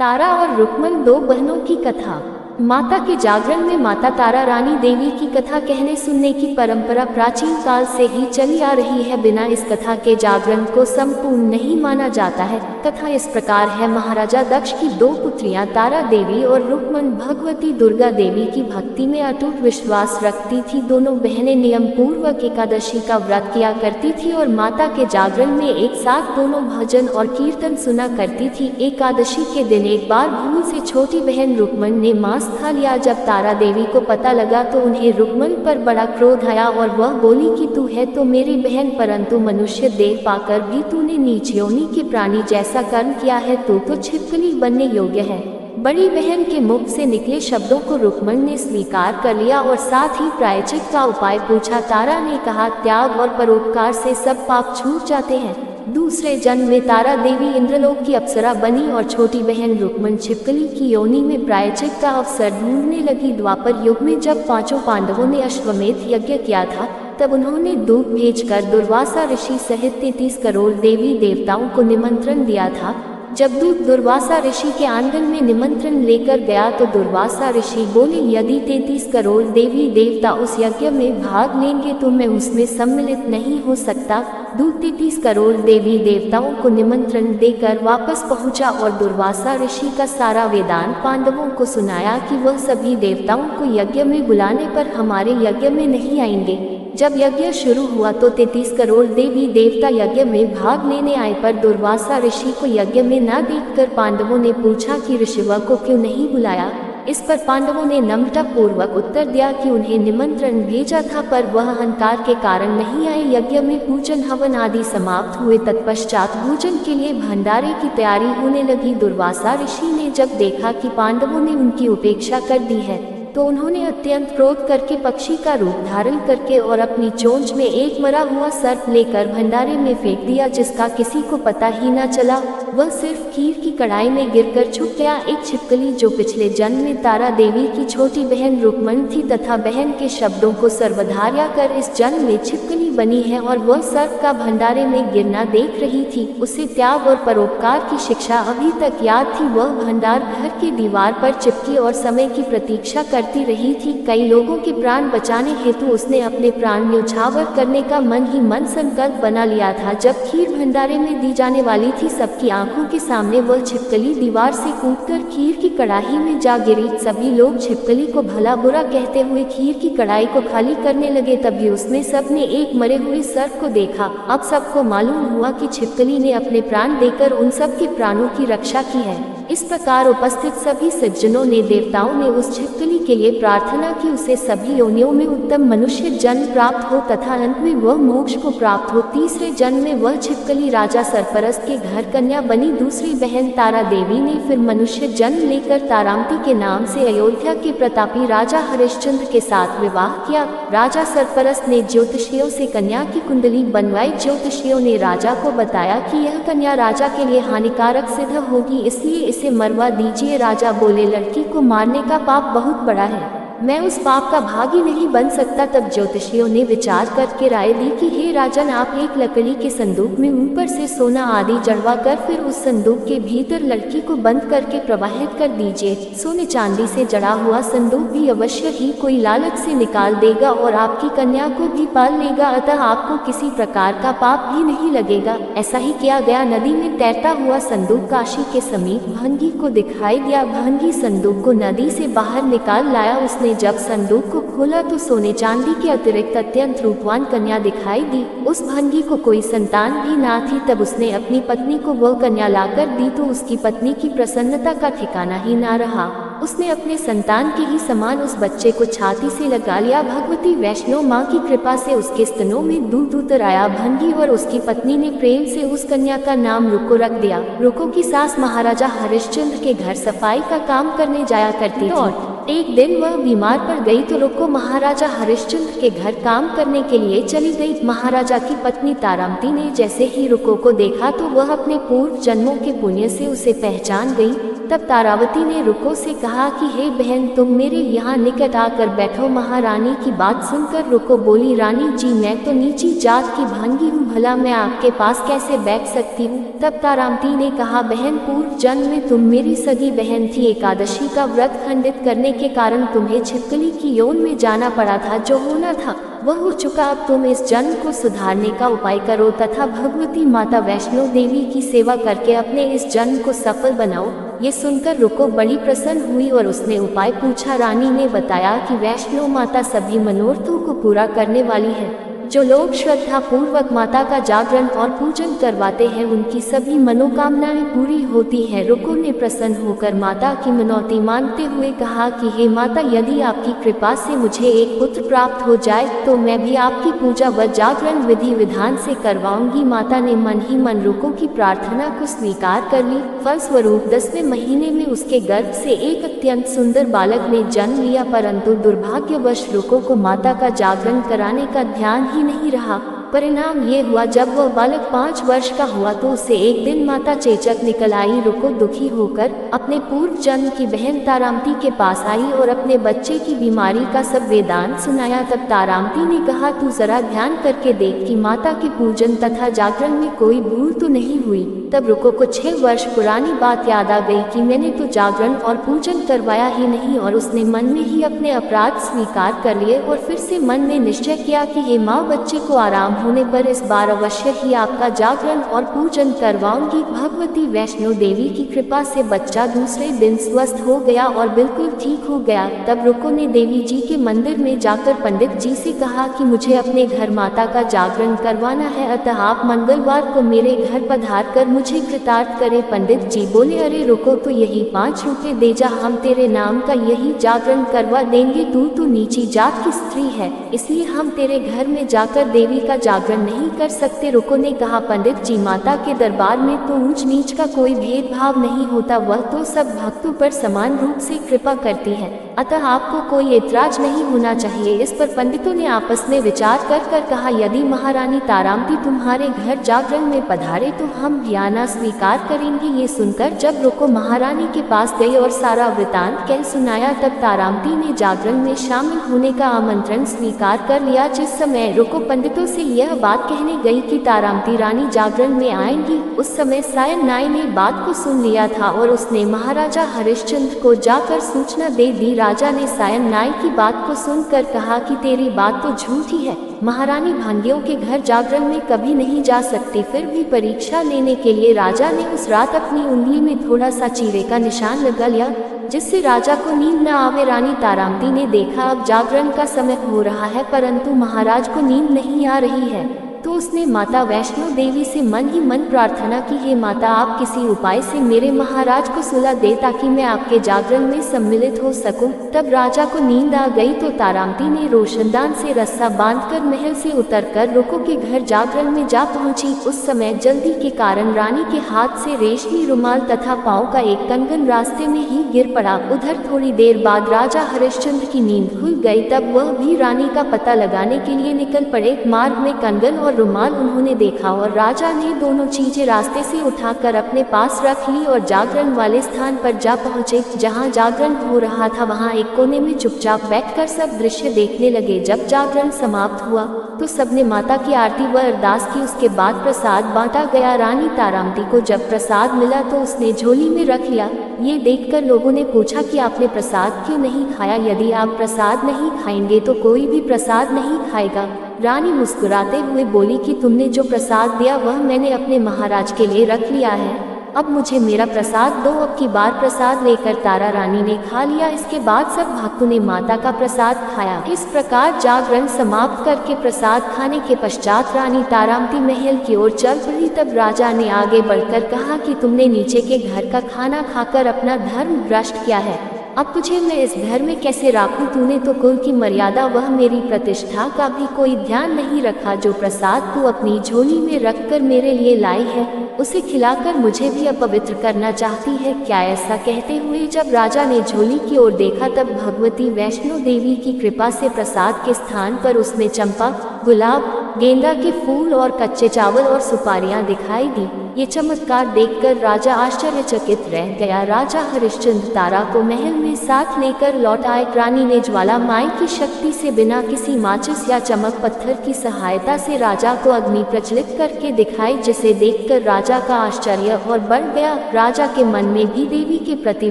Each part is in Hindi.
तारा और रुक्मन, दो बहनों की कथा। माता के जागरण में माता तारा रानी देवी की कथा कहने सुनने की परंपरा प्राचीन काल से ही चली आ रही है। बिना इस कथा के जागरण को संपूर्ण नहीं माना जाता है। कथा इस प्रकार है। महाराजा दक्ष की दो पुत्रियां तारा देवी और रुक्मन भगवती दुर्गा देवी की भक्ति में अटूट विश्वास रखती थी। दोनों बहनें नियम पूर्वक एकादशी का व्रत किया करती थी और माता के जागरण में एक साथ दोनों भजन और कीर्तन सुना करती थी। एकादशी के दिन एक बार भूल से छोटी बहन रुक्मन ने मांस खा लिया। जब तारा देवी को पता लगा तो उन्हें रुक्मन पर बड़ा क्रोध आया और वह बोली कि तू है तो मेरी बहन, परंतु मनुष्य देह पाकर भी तूने नीच योनि के प्राणी जैसा कर्म किया है, तू तो छिपकली बनने योग्य है। बड़ी बहन के मुख से निकले शब्दों को रुक्मन ने स्वीकार कर लिया और साथ ही प्रायश्चित का उपाय पूछा। तारा ने कहा, त्याग और परोपकार से सब पाप छूट जाते हैं। दूसरे जन्म में तारा देवी इंद्रलोक की अप्सरा बनी और छोटी बहन रुक्मन छिपकली की योनि में प्रायश्चित का अवसर ढूंढने लगी। द्वापर युग में जब पांचों पांडवों ने अश्वमेध यज्ञ किया था, तब उन्होंने दूत भेजकर दुर्वासा ऋषि सहित 33 करोड़ देवी देवताओं को निमंत्रण दिया था। जब दूत दुर्वासा ऋषि के आंगन में निमंत्रण लेकर गया तो दुर्वासा ऋषि बोले, यदि 33 करोड़ देवी देवता उस यज्ञ में भाग लेंगे तो मैं उसमें सम्मिलित नहीं हो सकता। दूत 33 करोड़ देवी देवताओं को निमंत्रण देकर वापस पहुंचा और दुर्वासा ऋषि का सारा वेदांत पांडवों को सुनाया कि वह सभी देवताओं को यज्ञ में बुलाने पर हमारे यज्ञ में नहीं आएंगे। जब यज्ञ शुरू हुआ तो 33 करोड़ देवी देवता यज्ञ में भाग लेने आए, पर दुर्वासा ऋषि को यज्ञ में न देखकर पांडवों ने पूछा कि ऋषिवर को क्यों नहीं बुलाया। इस पर पांडवों ने नम्रता पूर्वक उत्तर दिया कि उन्हें निमंत्रण भेजा था पर वह अहंकार के कारण नहीं आए। यज्ञ में पूजन हवन आदि समाप्त हुए। तत्पश्चात भोजन के लिए भंडारे की तैयारी होने लगी। दुर्वासा ऋषि ने जब देखा कि पांडवों ने उनकी उपेक्षा कर दी है तो उन्होंने अत्यंत क्रोध करके पक्षी का रूप धारण करके और अपनी चोंच में एक मरा हुआ सर्प लेकर भंडारे में फेंक दिया, जिसका किसी को पता ही न चला। वह सिर्फ खीर की कढ़ाई में गिरकर छुप गया। एक छिपकली जो पिछले जन्म में तारा देवी की छोटी बहन रुक्मन थी तथा बहन के शब्दों को सर्वधार्या कर इस जन्म में छिपकली बनी है और वह सर्प का भंडारे में गिरना देख रही थी। उसे त्याग और परोपकार की शिक्षा अभी तक याद थी। वह भंडार घर की दीवार पर चिपकी और समय की प्रतीक्षा करती रही थी। कई लोगों के प्राण बचाने हेतु उसने अपने प्राण न्यौछावर करने का मन ही मन संकल्प बना लिया था। जब खीर भंडारे में दी जाने वाली थी, सबकी आंखों के सामने वह छिपकली दीवार से कूदकर खीर की कढ़ाई में जा गिरी। सभी लोग छिपकली को भला बुरा कहते हुए खीर की कढ़ाई को खाली करने लगे। तभी उसमें सबने एक मरे हुए सर्प को देखा। अब सबको मालूम हुआ कि छिपकली ने अपने प्राण देकर उन सब के प्राणों की रक्षा की है। इस प्रकार उपस्थित सभी सज्जनों ने देवताओं ने उस छिपकली के लिए प्रार्थना की उसे सभी योनियों में उत्तम मनुष्य जन्म प्राप्त हो तथा अंत में वह मोक्ष को प्राप्त हो। तीसरे जन्म में वह छिपकली राजा सरपरस्त के घर कन्या बनी। दूसरी बहन तारा देवी ने फिर मनुष्य जन्म लेकर तारामती के नाम से अयोध्या के प्रतापी राजा हरिश्चंद्र के साथ विवाह किया। राजा सरपरस्त ने ज्योतिषियों से कन्या की कुंडली बनवाई। ज्योतिषियों ने राजा को बताया कि यह कन्या राजा के लिए हानिकारक सिद्ध होगी, इसलिए इसे मरवा दीजिए। राजा बोले, लड़की को मारने का पाप बहुत बड़ा है, मैं उस पाप का भागी नहीं बन सकता। तब ज्योतिषियों ने विचार करके राय दी कि हे राजन, आप एक लकड़ी के संदूक में ऊपर से सोना आदि जड़वा कर फिर उस संदूक के भीतर लड़की को बंद करके प्रवाहित कर दीजिए। सोने चांदी से जड़ा हुआ संदूक भी अवश्य ही कोई लालच से निकाल देगा और आपकी कन्या को भी पाल लेगा, अतः आपको किसी प्रकार का पाप भी नहीं लगेगा। ऐसा ही किया गया। नदी में तैरता हुआ संदूक काशी के समीप भंगी को दिखाई दिया। भंगी संदूक को नदी से बाहर निकाल लाया। उसने जब संदूक को खोला तो सोने चांदी के अतिरिक्त अत्यंत रूपवान कन्या दिखाई दी। उस भंगी को कोई संतान भी ना थी। तब उसने अपनी पत्नी को वह कन्या लाकर दी तो उसकी पत्नी की प्रसन्नता का ठिकाना ही ना रहा। उसने अपने संतान के ही समान उस बच्चे को छाती से लगा लिया। भगवती वैष्णो माँ की कृपा से उसके स्तनों में दूध उतर आया। भंगी और उसकी पत्नी ने प्रेम से उस कन्या का नाम रुको रख दिया। रुको की सास महाराजा हरिश्चंद्र के घर सफाई का काम करने जाया करती थी। एक दिन वह बीमार पड़ गई तो रुको महाराजा हरिश्चंद्र के घर काम करने के लिए चली गई। महाराजा की पत्नी तारामती ने जैसे ही रुको को देखा तो वह अपने पूर्व जन्मों के पुण्य से उसे पहचान गई। तब तारावती ने रुको से कहा कि हे बहन, तुम मेरे यहाँ निकट आकर बैठो। महारानी की बात सुनकर रुको बोली, रानी जी मैं तो नीची जात की भांगी हूँ, भला मैं आपके पास कैसे बैठ सकती हूँ। तब तारामती ने कहा, बहन पूर्व जन्म में तुम मेरी सगी बहन थी। एकादशी का व्रत खंडित करने के कारण तुम्हें छिपकली की यौन में जाना पड़ा था। जो होना था वह हो चुका। अब तुम इस जन्म को सुधारने का उपाय करो तथा भगवती माता वैष्णो देवी की सेवा करके अपने इस जन्म को सफल बनाओ। ये सुनकर रुको बड़ी प्रसन्न हुई और उसने उपाय पूछा। रानी ने बताया कि वैष्णो माता सभी मनोरथों को पूरा करने वाली है। जो लोग श्रद्धा पूर्वक माता का जागरण और पूजन करवाते हैं उनकी सभी मनोकामनाएं पूरी होती हैं। रुको ने प्रसन्न होकर माता की मनौती मांगते हुए कहा कि हे माता, यदि आपकी कृपा से मुझे एक पुत्र प्राप्त हो जाए तो मैं भी आपकी पूजा व जागरण विधि विधान से करवाऊंगी। माता ने मन ही मन रुको की प्रार्थना को स्वीकार कर ली। फलस्वरूप 10वें महीने में उसके गर्भ से एक अत्यंत सुंदर बालक ने जन्म लिया, परंतु दुर्भाग्यवश रुको को माता का जागरण कराने का ध्यान ही नहीं रहा। परिणाम ये हुआ, जब वह बालक 5 वर्ष का हुआ तो उसे एक दिन माता चेचक निकल आई। रुको दुखी होकर अपने पूर्व जन्म की बहन तारामती के पास आई और अपने बच्चे की बीमारी का सब वेदांत सुनाया। तब तारामती ने कहा, तू जरा ध्यान करके देख कि माता के पूजन तथा जागरण में कोई भूल तो नहीं हुई। तब रुको को 6 वर्ष पुरानी बात याद आ गई कि मैंने तो जागरण और पूजन करवाया ही नहीं, और उसने मन में ही अपने अपराध स्वीकार कर लिए और फिर से मन में निश्चय किया कि हे माँ, बच्चे को आराम होने पर इस बार अवश्य ही आपका जागरण और पूजन करवाऊंगी। भगवती वैष्णो देवी की कृपा से बच्चा दूसरे दिन स्वस्थ हो गया और बिल्कुल ठीक हो गया। तब रुको ने देवी जी के मंदिर में जाकर पंडित जी से कहा कि मुझे अपने घर माता का जागरण करवाना है, अतः आप मंगलवार को मेरे घर पधार कर मुझे कृतार्थ करे। पंडित जी बोले, अरे रुको, तो यही 5 रुपए दे जा, हम तेरे नाम का यही जागरण करवा देंगे। तू तो नीची जात की स्त्री है, इसलिए हम तेरे घर में जाकर देवी का जागरण नहीं कर सकते। रुको ने कहा, पंडित जी, माता के दरबार में तो ऊंच नीच का कोई भेदभाव नहीं होता, वह तो सब भक्तों पर समान रूप से कृपा करती है, अतः आपको कोई ऐतराज नहीं होना चाहिए। इस पर पंडितों ने आपस में विचार कर कहा, यदि महारानी तारामती तुम्हारे घर जागरण में पधारे तो हम भी आना स्वीकार करेंगे। ये सुनकर जब रुको महारानी के पास गई और सारा वृतांत कह सुनाया, तब तारामती ने जागरण में शामिल होने का आमंत्रण स्वीकार कर लिया। जिस समय रुको पंडितों से यह बात कहने गई कि तारामती रानी जागरण में आएंगी, उस समय सायन नाई ने बात को सुन लिया था और उसने महाराजा हरिश्चंद्र को जाकर सूचना दे दी। राजा ने सायन नाई की बात को सुनकर कहा कि तेरी बात तो झूठी है, महारानी भांगियों के घर जागरण में कभी नहीं जा सकती। फिर भी परीक्षा लेने के लिए राजा ने उस रात अपनी उंगली में थोड़ा सा चीरे का निशान लगा लिया, जिससे राजा को नींद न आवे। रानी तारामती ने देखा अब जागरण का समय हो रहा है परंतु महाराज को नींद नहीं आ रही है, तो उसने माता वैष्णो देवी से मन ही मन प्रार्थना की, हे माता, आप किसी उपाय से मेरे महाराज को सुला दे ताकि मैं आपके जागरण में सम्मिलित हो सकूं। तब राजा को नींद आ गई तो तारामती ने रोशनदान से रस्सा बांधकर महल से उतरकर रुको के घर जागरण में जा पहुंची। उस समय जल्दी के कारण रानी के हाथ से रेशमी रुमाल तथा पांव का एक कंगन रास्ते में ही गिर पड़ा। उधर थोड़ी देर बाद राजा हरिश्चंद्र की नींद खुल गई, तब वह भी रानी का पता लगाने के लिए निकल पड़े। मार्ग में कंगन और रुमाल उन्होंने देखा और राजा ने दोनों चीजें रास्ते से उठाकर अपने पास रख ली और जागरण वाले स्थान पर जा पहुंचे। जहां जागरण हो रहा था वहां एक कोने में चुपचाप बैठकर सब दृश्य देखने लगे। जब जागरण समाप्त हुआ तो सबने माता की आरती व अरदास की। उसके बाद प्रसाद बांटा गया। रानी तारामती को जब प्रसाद मिला तो उसने झोली में रख लिया। ये देखकर लोगों ने पूछा कि आपने प्रसाद क्यों नहीं खाया? यदि आप प्रसाद नहीं खाएंगे तो कोई भी प्रसाद नहीं खाएगा। रानी मुस्कुराते हुए बोली कि तुमने जो प्रसाद दिया वह मैंने अपने महाराज के लिए रख लिया है, अब मुझे मेरा प्रसाद दो। अब की बार प्रसाद लेकर तारा रानी ने खा लिया। इसके बाद सब भक्तों ने माता का प्रसाद खाया। इस प्रकार जागरण समाप्त करके प्रसाद खाने के पश्चात रानी तारामती महल की ओर चल पड़ी। तब राजा ने आगे बढ़कर कहा कि तुमने नीचे के घर का खाना खाकर अपना धर्म भ्रष्ट किया है, अब तुझे मैं इस घर में कैसे राखूं? तूने तो कुल की मर्यादा वह मेरी प्रतिष्ठा का भी कोई ध्यान नहीं रखा। जो प्रसाद तू अपनी झोली में रखकर मेरे लिए लाई है उसे खिलाकर मुझे भी अपवित्र करना चाहती है क्या? ऐसा कहते हुए जब राजा ने झोली की ओर देखा तब भगवती वैष्णो देवी की कृपा से प्रसाद के स्थान पर उसमें चंपा, गुलाब, गेंदा के फूल और कच्चे चावल और सुपारियां दिखाई दी। ये चमत्कार देखकर राजा आश्चर्यचकित रह गया। राजा हरिश्चंद्र तारा को महल में साथ लेकर लौट आए। रानी ने ज्वाला माई की शक्ति से बिना किसी माचिस या चमक पत्थर की सहायता से राजा को अग्नि प्रज्वलित करके दिखाई, जिसे देखकर राजा का आश्चर्य और बढ़ गया। राजा के मन में भी देवी के प्रति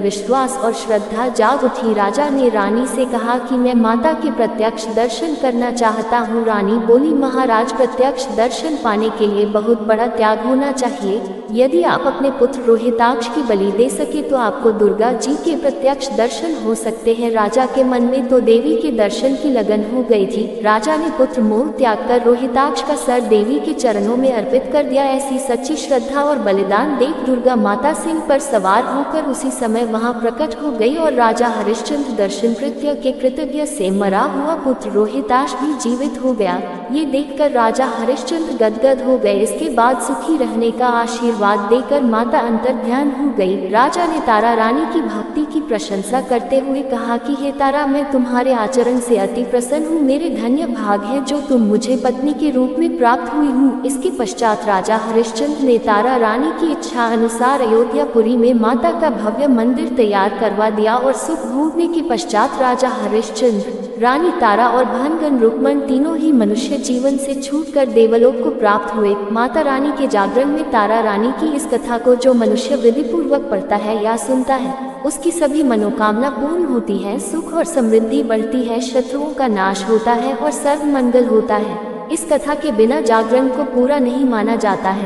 विश्वास और श्रद्धा जाग उठी। राजा ने रानी से कहा कि मैं माता के प्रत्यक्ष दर्शन करना चाहता हूँ। रानी बोली, महाराज, प्रत्यक्ष दर्शन पाने के लिए बहुत बड़ा त्याग होना चाहिए। यदि आप अपने पुत्र रोहिताक्ष की बलि दे सके तो आपको दुर्गा जी के प्रत्यक्ष दर्शन हो सकते हैं। राजा के मन में तो देवी के दर्शन की लगन हो गई थी। राजा ने पुत्र मोह त्याग कर रोहिताक्ष का सर देवी के चरणों में अर्पित कर दिया। ऐसी सच्ची श्रद्धा और बलिदान देख दुर्गा माता सिंह पर सवार होकर उसी समय वहां प्रकट हो गई और राजा हरिश्चंद्र दर्शन कृत्य के कृतज्ञ से मरा हुआ पुत्र रोहिताक्ष भी जीवित हो गया। ये देखकर राजा हरिश्चंद्र गदगद हो गए। इसके बाद सुखी रहने का आशीर्वाद देकर माता अंतर्ध्यान हो गई। राजा ने तारा रानी की भक्ति की प्रशंसा करते हुए कहा कि हे तारा, मैं तुम्हारे आचरण से अति प्रसन्न हूँ। मेरे धन्य भाग है जो तुम मुझे पत्नी के रूप में प्राप्त हुई हूँ। इसके पश्चात राजा हरिश्चंद्र ने तारा रानी की इच्छा अनुसार अयोध्यापुरी में माता का भव्य मंदिर तैयार करवा दिया और सुख भोगने के पश्चात राजा हरिश्चंद्र, रानी तारा और भानगण रुक्मण तीनों ही मनुष्य जीवन से छूटकर देवलोक को प्राप्त हुए। माता रानी के जागरण में तारा रानी की इस कथा को जो मनुष्य विधि पूर्वक पढ़ता है या सुनता है, उसकी सभी मनोकामना पूर्ण होती है, सुख और समृद्धि बढ़ती है, शत्रुओं का नाश होता है और सर्व मंगल होता है। इस कथा के बिना जागरण को पूरा नहीं माना जाता है।